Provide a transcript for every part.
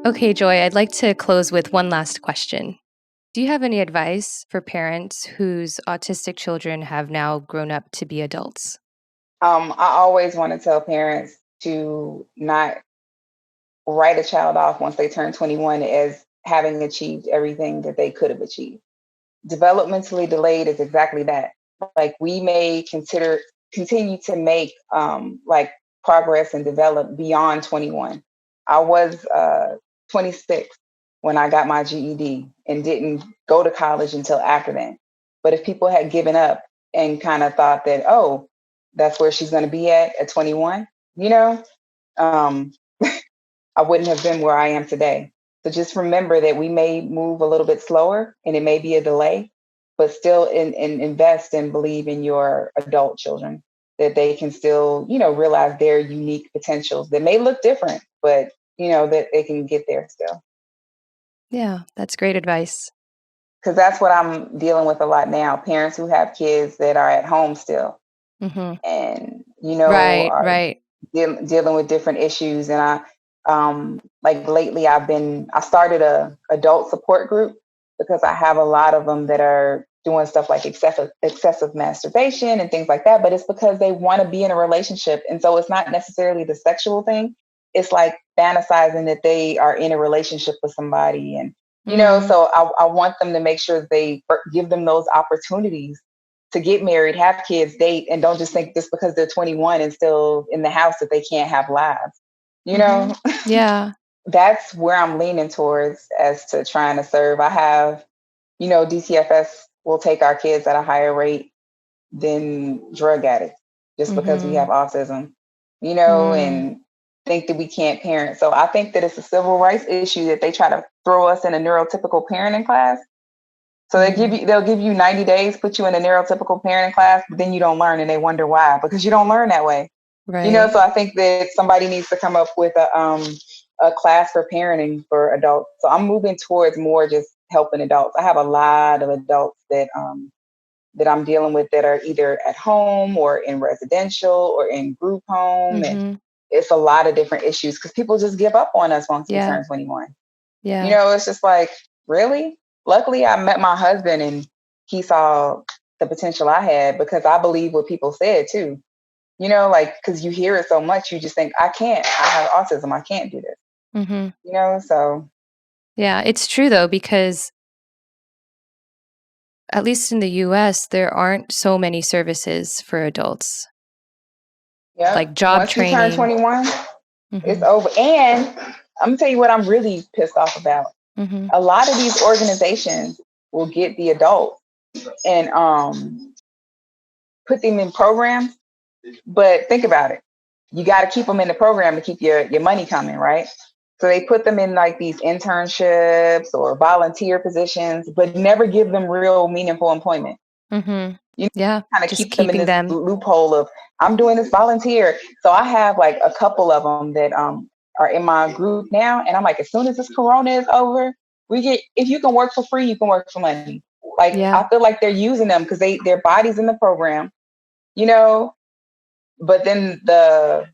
Okay, Joy, I'd like to close with one last question. Do you have any advice for parents whose autistic children have now grown up to be adults? I always want to tell parents to not write a child off once they turn 21 as having achieved everything that they could have achieved. Developmentally delayed is exactly that. Like we may continue to make like progress and develop beyond 21. I was 26 when I got my GED and didn't go to college until after that. But if people had given up and kind of thought that, oh, that's where she's going to be at 21, you know, um, I wouldn't have been where I am today. So just remember that we may move a little bit slower and it may be a delay, but still invest and believe in your adult children that they can still, realize their unique potentials that may look different, but, that they can get there still. Yeah, that's great advice. Because that's what I'm dealing with a lot now. Parents who have kids that are at home still Mm-hmm. and, Right, are right. dealing with different issues. And like lately I started a adult support group because I have a lot of them that are doing stuff like excessive masturbation and things like that. But it's because they want to be in a relationship. And so it's not necessarily the sexual thing. It's like fantasizing that they are in a relationship with somebody. And, so I want them to make sure that they give them those opportunities to get married, have kids, date, and don't just think just because they're 21 and still in the house that they can't have lives. Yeah. That's where I'm leaning towards as to trying to serve. I have, DCFS will take our kids at a higher rate than drug addicts just because we have autism, and think that we can't parent. So I think that it's a civil rights issue that they try to throw us in a neurotypical parenting class. So they'll give you 90 days, put you in a neurotypical parenting class, but then you don't learn and they wonder why, because you don't learn that way. Right. So I think that somebody needs to come up with a class for parenting for adults. So I'm moving towards more just helping adults. I have a lot of adults that I'm dealing with that are either at home or in residential or in group home. And it's a lot of different issues because people just give up on us once we turn 21. Yeah. It's just like, really? Luckily, I met my husband and he saw the potential I had because I believe what people said too. Because you hear it so much, you just think, I have autism. I can't do this. So. Yeah, it's true though, because at least in the US, there aren't so many services for adults. Yeah. Like job Once you turn training. 21, it's over. And I'm gonna tell you what I'm really pissed off about. A lot of these organizations will get the adults and put them in programs. But think about it. You got to keep them in the program to keep your money coming, right? So they put them in like these internships or volunteer positions, but never give them real meaningful employment. Yeah, kind of just keep them in keeping this them. loophole of I'm doing this volunteer. So I have like a couple of them that are in my group now, and I'm like, as soon as this corona is over, if you can work for free, you can work for money. Like I feel like they're using them because their body's in the program, but then the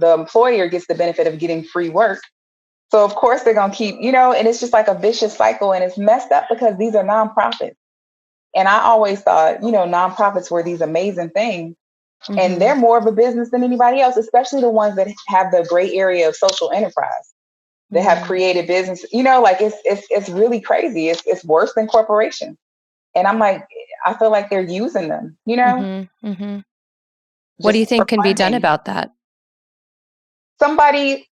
employer gets the benefit of getting free work. So of course they're gonna keep, and it's just like a vicious cycle, and it's messed up because these are nonprofits. And I always thought, nonprofits were these amazing things. And they're more of a business than anybody else, especially the ones that have the gray area of social enterprise. They have created business, like it's really crazy. It's worse than corporations. And I'm like, I feel like they're using them, What do you just for think can be done funding. about that? Somebody,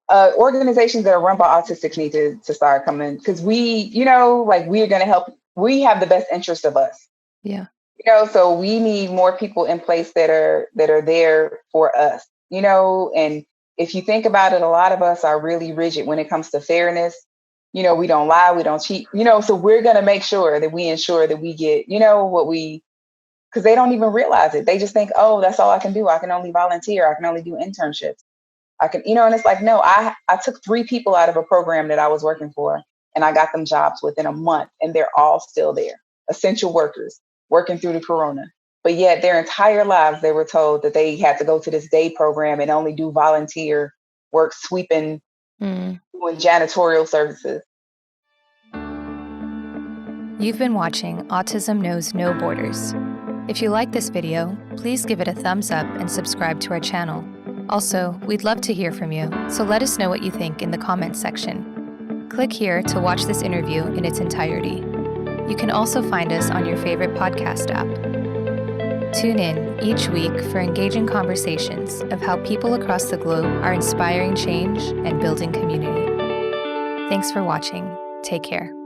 organizations that are run by autistics need to start coming because we, we're going to help. We have the best interest of us. Yeah. So we need more people in place that are there for us, and if you think about it, a lot of us are really rigid when it comes to fairness. We don't lie, we don't cheat, so we're going to make sure that we ensure that we get, because they don't even realize it. They just think, oh, that's all I can do. I can only volunteer. I can only do internships. I can, and it's like, no, I took 3 people out of a program that I was working for and I got them jobs within a month and they're all still there. Essential workers working through the corona. But yet their entire lives, they were told that they had to go to this day program and only do volunteer work, sweeping, doing janitorial services. You've been watching Autism Knows No Borders. If you like this video, please give it a thumbs up and subscribe to our channel. Also, we'd love to hear from you, so let us know what you think in the comments section. Click here to watch this interview in its entirety. You can also find us on your favorite podcast app. Tune in each week for engaging conversations of how people across the globe are inspiring change and building community. Thanks for watching. Take care.